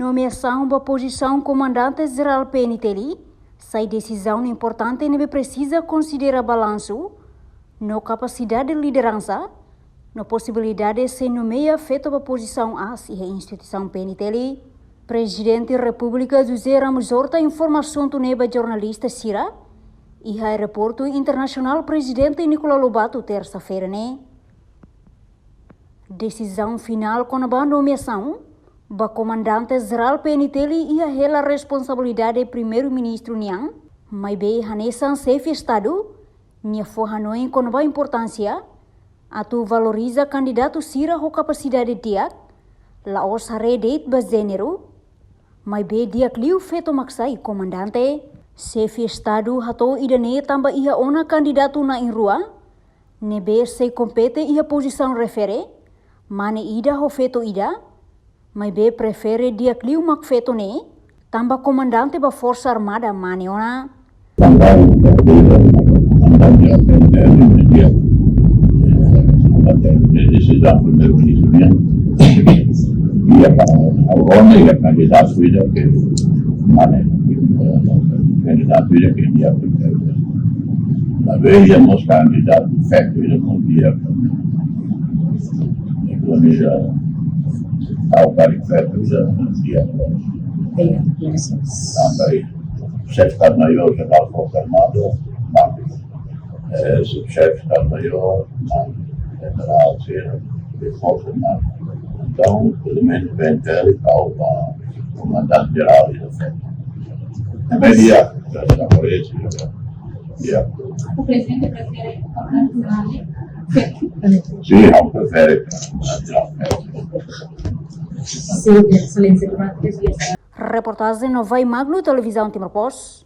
nomeação da posição comandante-geral PNTL, sai decisão importante e precisa considerar balanço, na capacidade de liderança, na possibilidade de se nomear feito a posição AS e a instituição PNTL. Presidente da República José Ramos Horta informação do neba jornalista Sira e a aeroporto internacional presidente Nicolau Lobato terça-feira, né? Decisão final com a nomeação ba comandante-geral PNTL e a responsabilidade do primeiro-ministro Niang, mas bem Hanesan chefe Estado, nia for Hanoi com a importância, atu valoriza candidato Sira a capacidade dia, la os rede ba gênero, mas bem dia clio feito maksai comandante, chefe Estado hato idane tamba ia ona candidato na inrua, nebe se compete ia posição refere, mane ida ho feto ida, mas be prefere dia clio mak feto ne, tamba comandante ba Força Armada mane ona. Decisão primeiro-ministro dia agora e a candidato ida que mane candidato ida que dia la veia nos candidato feto ida com dia economia ao caricfeto dia também chefe de Estado-Maior Geral Força Armada subchefe de Estado-Maior general de Força Armada. Então, pelo menos bem ter ao comandante-geral e da FED. Também dia, já aparece, dia. O presidente prefere o comandante-geral? Sim, não prefere comandante-geral. Sim, excelência. Reportagem Novai Magno, Televisão Timor-Poste.